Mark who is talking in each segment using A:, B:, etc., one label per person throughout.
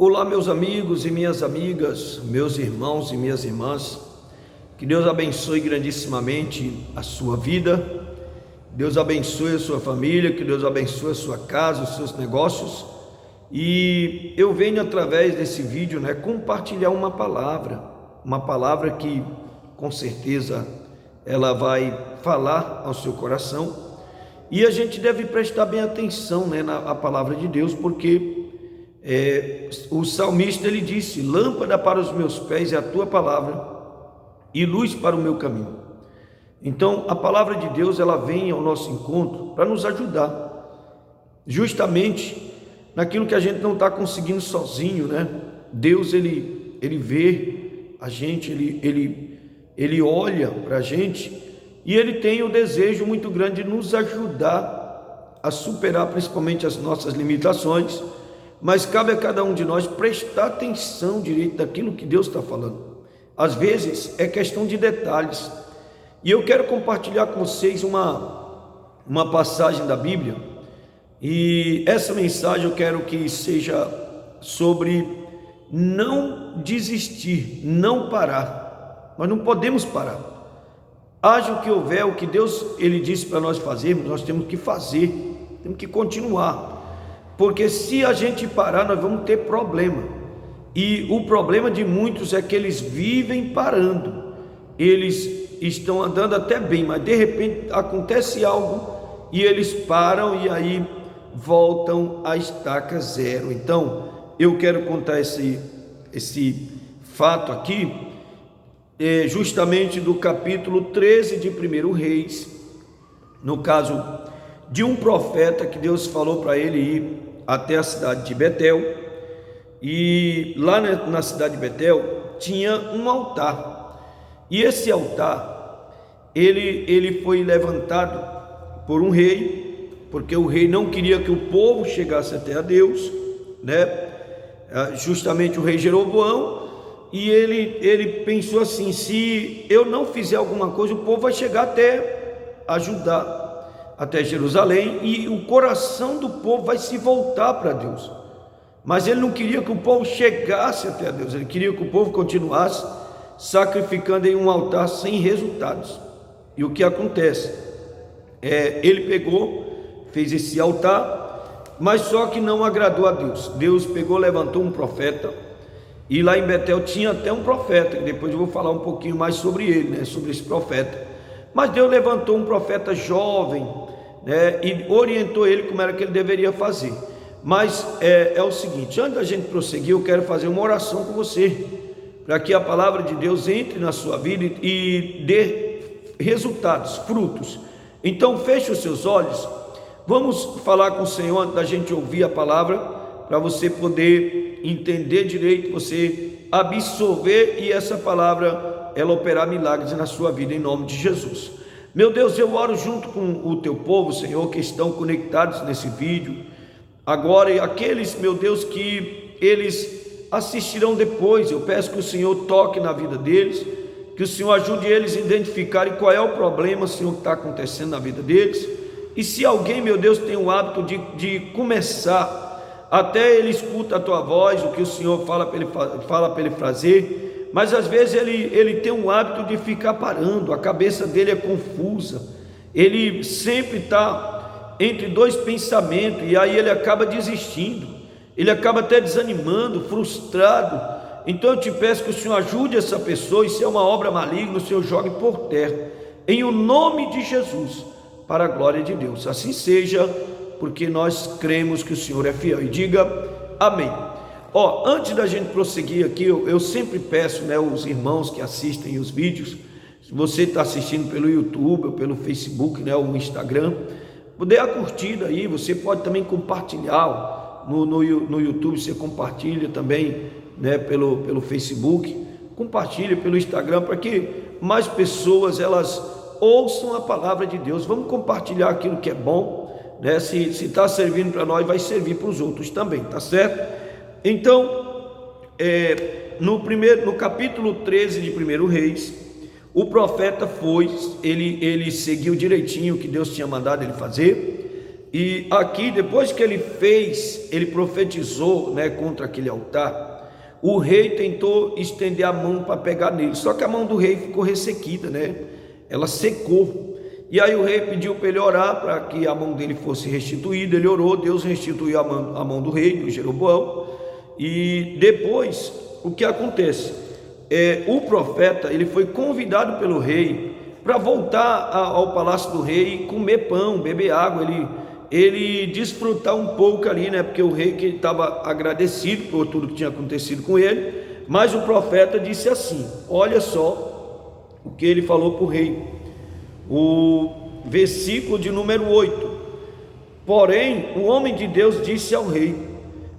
A: Olá, meus amigos e minhas amigas, meus irmãos e minhas irmãs, que Deus abençoe grandissimamente a sua vida, Deus abençoe a sua família, que Deus abençoe a sua casa, os seus negócios. E eu venho através desse vídeo, compartilhar uma palavra que com certeza ela vai falar ao seu coração, e a gente deve prestar bem atenção na palavra de Deus, porque o salmista ele disse: lâmpada para os meus pés é a tua palavra e luz para o meu caminho. Então a palavra de Deus ela vem ao nosso encontro para nos ajudar justamente naquilo que a gente não está conseguindo sozinho, Deus ele vê a gente, ele olha para a gente, e ele tem o desejo muito grande de nos ajudar a superar principalmente as nossas limitações. Mas cabe a cada um de nós prestar atenção direito daquilo que Deus está falando. Às vezes é questão de detalhes. E eu quero compartilhar com vocês uma passagem da Bíblia. E essa mensagem eu quero que seja sobre não desistir, não parar. Nós não podemos parar. Haja o que houver, o que Deus ele disse para nós fazermos, nós temos que fazer, temos que continuar. Porque se a gente parar, nós vamos ter problema. E o problema de muitos é que eles vivem parando. Eles estão andando até bem, mas de repente acontece algo e eles param, e aí voltam à estaca zero. Então eu quero contar esse fato aqui, justamente do capítulo 13 de 1 Reis, no caso de um profeta que Deus falou para ele ir até a cidade de Betel. E lá na cidade de Betel tinha um altar, e esse altar ele foi levantado por um rei, porque o rei não queria que o povo chegasse até a Deus, justamente o rei Jeroboão. E ele pensou assim: se eu não fizer alguma coisa, o povo vai chegar até Judá, até Jerusalém, e o coração do povo vai se voltar para Deus. Mas ele não queria que o povo chegasse até a Deus, ele queria que o povo continuasse sacrificando em um altar sem resultados. E o que acontece? Ele pegou, fez esse altar, mas só que não agradou a Deus. Deus pegou, levantou um profeta, e lá em Betel tinha até um profeta, que depois eu vou falar um pouquinho mais sobre ele, sobre esse profeta. Mas Deus levantou um profeta jovem, e orientou ele como era que ele deveria fazer. Mas é o seguinte: antes da gente prosseguir, eu quero fazer uma oração com você, para que a palavra de Deus entre na sua vida e dê resultados, frutos. Então feche os seus olhos, vamos falar com o Senhor antes da gente ouvir a palavra, para você poder entender direito, você absorver, e essa palavra ela operar milagres na sua vida, em nome de Jesus. Meu Deus, eu oro junto com o teu povo, Senhor, que estão conectados nesse vídeo agora, e aqueles, meu Deus, que eles assistirão depois. Eu peço que o Senhor toque na vida deles, que o Senhor ajude eles a identificarem qual é o problema, Senhor, que está acontecendo na vida deles. E se alguém, meu Deus, tem o hábito de começar, até ele escuta a tua voz, o que o Senhor fala para ele fazer, mas às vezes ele tem um hábito de ficar parando, a cabeça dele é confusa, ele sempre está entre dois pensamentos, e aí ele acaba desistindo, ele acaba até desanimando, frustrado. Então eu te peço que o Senhor ajude essa pessoa, e se é uma obra maligna, o Senhor jogue por terra, em o nome de Jesus, para a glória de Deus. Assim seja, porque nós cremos que o Senhor é fiel. E diga amém. Antes da gente prosseguir aqui, eu sempre peço, os irmãos que assistem os vídeos, se você está assistindo pelo YouTube, ou pelo Facebook, ou Instagram, dê a curtida aí. Você pode também compartilhar no YouTube, você compartilha também, pelo Facebook, compartilha pelo Instagram, para que mais pessoas elas ouçam a palavra de Deus. Vamos compartilhar aquilo que é bom, se está servindo para nós, vai servir para os outros também, tá certo? Então, no capítulo 13 de 1 Reis, o profeta ele seguiu direitinho o que Deus tinha mandado ele fazer, E aqui, depois que ele profetizou, né, contra aquele altar, o rei tentou estender a mão para pegar nele, só que a mão do rei ficou ressequida, né? Ela secou. E aí o rei pediu para ele orar para que a mão dele fosse restituída. Ele orou, Deus restituiu a mão do rei, do Jeroboão. E depois, o que acontece? O profeta, ele foi convidado pelo rei para voltar ao palácio do rei, comer pão, beber água, ele desfrutar um pouco ali, né? Porque o rei que estava agradecido por tudo que tinha acontecido com ele. Mas o profeta disse assim: olha só o que ele falou para o rei, o versículo de número 8: porém o homem de Deus disse ao rei: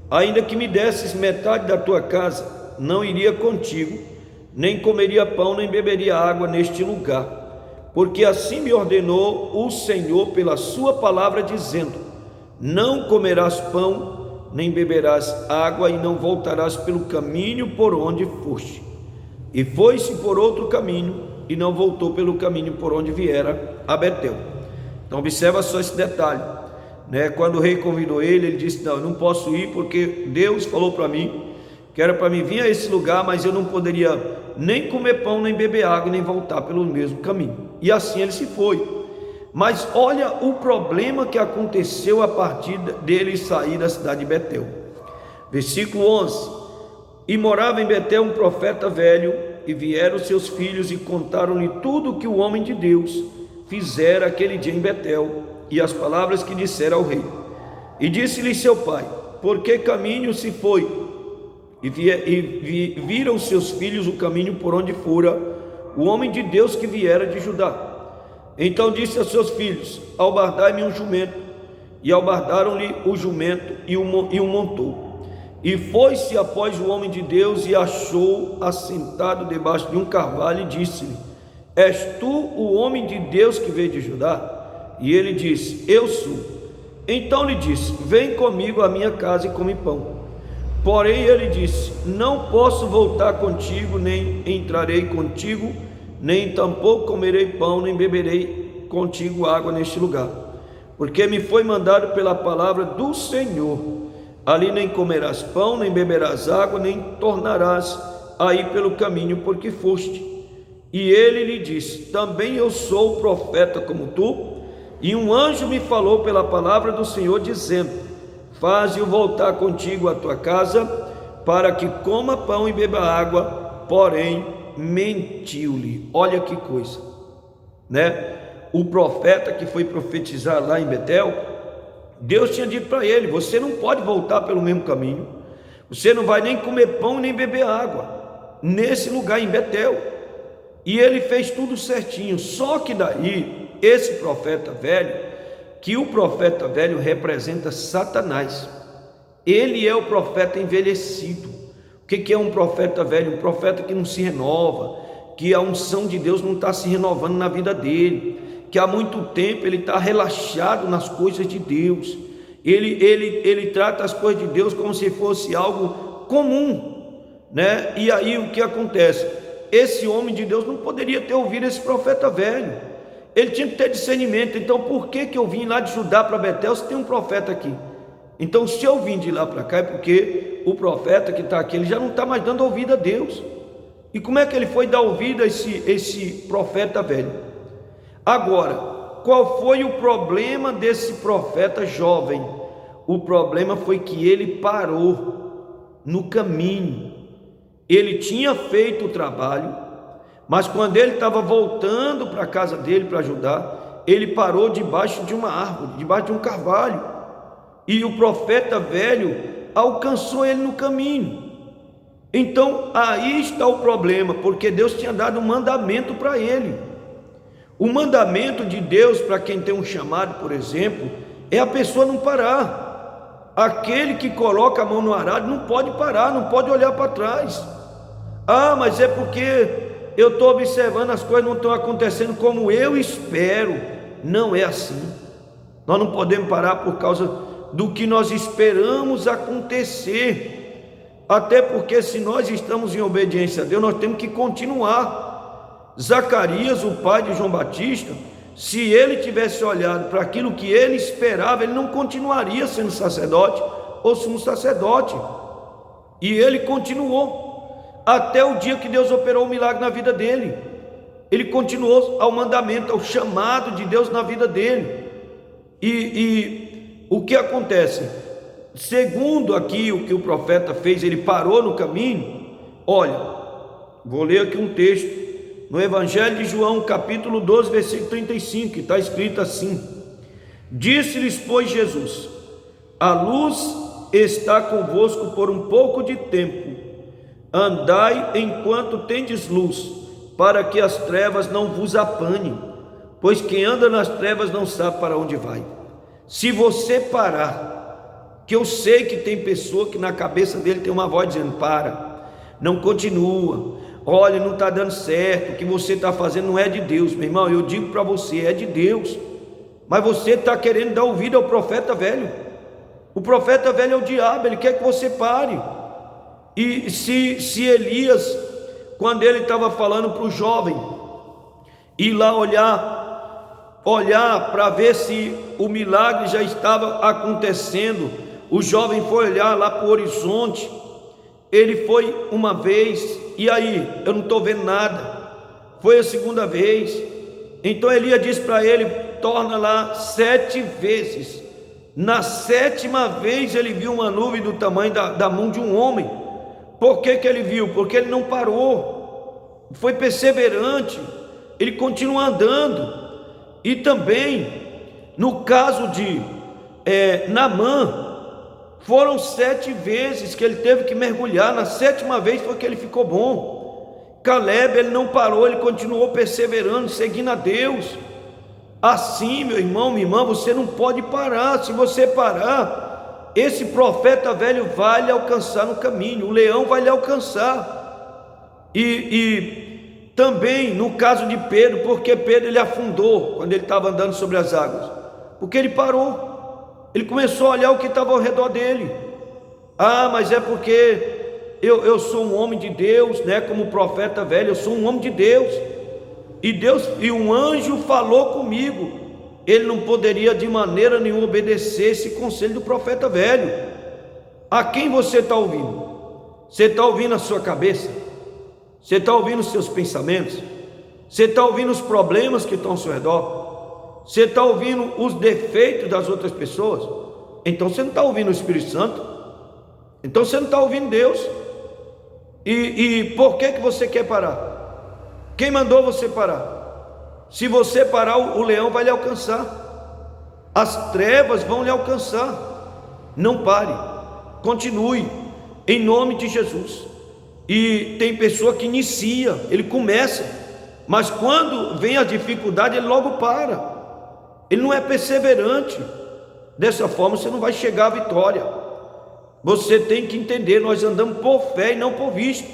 A: ainda que me desses metade da tua casa, não iria contigo, nem comeria pão, nem beberia água neste lugar, porque assim me ordenou o Senhor pela sua palavra, dizendo: não comerás pão, nem beberás água, e não voltarás pelo caminho por onde foste. E foi-se por outro caminho, e não voltou pelo caminho por onde viera a Betel. Então observa só esse detalhe, né? Quando o rei convidou ele, ele disse: não, eu não posso ir, porque Deus falou para mim que era para mim vir a esse lugar, mas eu não poderia nem comer pão, nem beber água, nem voltar pelo mesmo caminho. E assim ele se foi. Mas olha o problema que aconteceu a partir dele sair da cidade de Betel. Versículo 11: e morava em Betel um profeta velho, e vieram seus filhos e contaram-lhe tudo o que o homem de Deus fizera aquele dia em Betel, e as palavras que dissera ao rei. E disse-lhe seu pai: por que caminho se foi? E viram seus filhos o caminho por onde fora o homem de Deus que viera de Judá. Então disse a seus filhos: albardai-me um jumento. E albardaram-lhe o jumento, e o montou. E foi-se após o homem de Deus, e achou assentado debaixo de um carvalho, e disse-lhe: és tu o homem de Deus que veio de Judá? E ele disse: eu sou. Então lhe disse: vem comigo à minha casa e come pão. Porém ele disse: não posso voltar contigo, nem entrarei contigo, nem tampouco comerei pão, nem beberei contigo água neste lugar, porque me foi mandado pela palavra do Senhor: ali nem comerás pão, nem beberás água, nem tornarás a ir pelo caminho por que foste. E ele lhe disse: também eu sou profeta como tu, e um anjo me falou pela palavra do Senhor, dizendo: faze-o voltar contigo à tua casa, para que coma pão e beba água. Porém mentiu-lhe. Olha que coisa, né? O profeta que foi profetizar lá em Betel, Deus tinha dito para ele: você não pode voltar pelo mesmo caminho, você não vai nem comer pão nem beber água nesse lugar em Betel. E ele fez tudo certinho. Só que daí esse profeta velho, que o profeta velho representa Satanás, ele é o profeta envelhecido. O que é um profeta velho? Um profeta que não se renova, que a unção de Deus não está se renovando na vida dele, que há muito tempo ele está relaxado nas coisas de Deus. Ele trata as coisas de Deus como se fosse algo comum, né? E aí o que acontece? Esse homem de Deus não poderia ter ouvido esse profeta velho. Ele tinha que ter discernimento. Então por que eu vim lá de Judá para Betel se tem um profeta aqui? Então se eu vim de lá para cá é porque o profeta que está aqui, ele já não está mais dando ouvido a Deus. E como é que ele foi dar ouvido a esse profeta velho? Agora, qual foi o problema desse profeta jovem? O problema foi que ele parou no caminho. Ele tinha feito o trabalho, mas quando ele estava voltando para a casa dele para ajudar, ele parou debaixo de uma árvore, debaixo de um carvalho, e o profeta velho alcançou ele no caminho. Então aí está o problema, porque Deus tinha dado um mandamento para ele. O mandamento de Deus para quem tem um chamado, por exemplo, é a pessoa não parar. Aquele que coloca a mão no arado não pode parar, não pode olhar para trás. Ah, mas é porque eu estou observando as coisas não estão acontecendo como eu espero. Não é assim. Nós não podemos parar por causa do que nós esperamos acontecer. Até porque se nós estamos em obediência a Deus, nós temos que continuar. Zacarias, o pai de João Batista, se ele tivesse olhado para aquilo que ele esperava, ele não continuaria sendo sacerdote ou sumo sacerdote. E ele continuou até o dia que Deus operou o milagre na vida dele. Ele continuou ao mandamento, ao chamado de Deus na vida dele. E o que acontece? Segundo aqui o que o profeta fez, ele parou no caminho. Olha, vou ler aqui um texto no Evangelho de João, capítulo 12, versículo 35, que está escrito assim: disse-lhes, pois, Jesus: a luz está convosco por um pouco de tempo, andai enquanto tendes luz, para que as trevas não vos apanhem, pois quem anda nas trevas não sabe para onde vai. Se você parar, que eu sei que tem pessoa que na cabeça dele tem uma voz dizendo: para, não continua, olha, não está dando certo, o que você está fazendo não é de Deus. Meu irmão, eu digo para você, é de Deus, mas você está querendo dar ouvido ao profeta velho. O profeta velho é o diabo, ele quer que você pare. E se Elias, quando ele estava falando para o jovem ir lá olhar para ver se o milagre já estava acontecendo, o jovem foi olhar lá para o horizonte. Ele foi uma vez, e aí, eu não estou vendo nada. Foi a segunda vez. Então Elias disse para ele: torna lá 7 vezes. Na 7ª vez ele viu uma nuvem do tamanho da mão de um homem. Por que ele viu? Porque ele não parou, foi perseverante, ele continua andando. E também no caso de Naamã, foram 7 vezes que ele teve que mergulhar. Na 7ª vez foi que ele ficou bom. Caleb, ele não parou, ele continuou perseverando, seguindo a Deus. Assim, meu irmão, minha irmã, você não pode parar. Se você parar, esse profeta velho vai lhe alcançar no caminho, o leão vai lhe alcançar. E também no caso de Pedro, porque Pedro ele afundou quando ele estava andando sobre as águas, porque ele parou, ele começou a olhar o que estava ao redor dele. Ah, mas é porque eu sou um homem de Deus, né? Como profeta velho, eu sou um homem de Deus, e um anjo falou comigo. Ele não poderia de maneira nenhuma obedecer esse conselho do profeta velho. A quem você está ouvindo? Você está ouvindo a sua cabeça? Você está ouvindo os seus pensamentos? Você está ouvindo os problemas que estão ao seu redor? Você está ouvindo os defeitos das outras pessoas? Então você não está ouvindo o Espírito Santo. Então você não está ouvindo Deus. E por que você quer parar? Quem mandou você parar? Se você parar, o leão vai lhe alcançar, as trevas vão lhe alcançar. Não pare, continue, em nome de Jesus. E tem pessoa que inicia, ele começa, mas quando vem a dificuldade, ele logo para. Ele não é perseverante. Dessa forma você não vai chegar à vitória. Você tem que entender, nós andamos por fé e não por vista.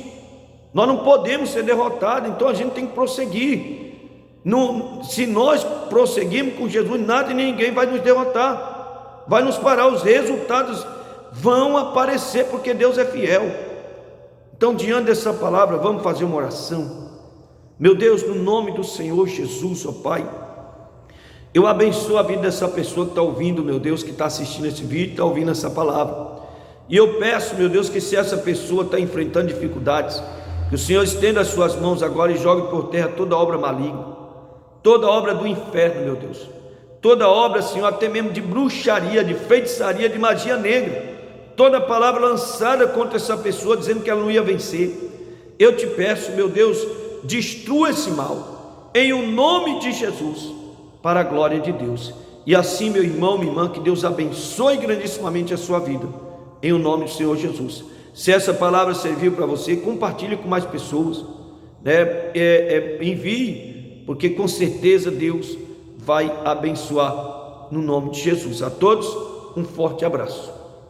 A: Nós não podemos ser derrotados, então a gente tem que prosseguir. Se nós prosseguirmos com Jesus, nada e ninguém vai nos derrotar, vai nos parar. Os resultados vão aparecer, porque Deus é fiel. Então, diante dessa palavra, vamos fazer uma oração. Meu Deus, no nome do Senhor Jesus, ó Pai, eu abençoo a vida dessa pessoa que está ouvindo, meu Deus, que está assistindo esse vídeo, está ouvindo essa palavra. E eu peço, meu Deus, que se essa pessoa está enfrentando dificuldades, que o Senhor estenda as suas mãos agora e jogue por terra toda obra maligna, toda obra do inferno, meu Deus, toda obra, Senhor, até mesmo de bruxaria, de feitiçaria, de magia negra, toda palavra lançada contra essa pessoa, dizendo que ela não ia vencer. Eu te peço, meu Deus, destrua esse mal, em o nome de Jesus, para a glória de Deus. E assim, meu irmão, minha irmã, que Deus abençoe grandissimamente a sua vida, em o nome do Senhor Jesus. Se essa palavra serviu para você, compartilhe com mais pessoas, né? Envie, porque com certeza Deus vai abençoar no nome de Jesus. A todos, um forte abraço.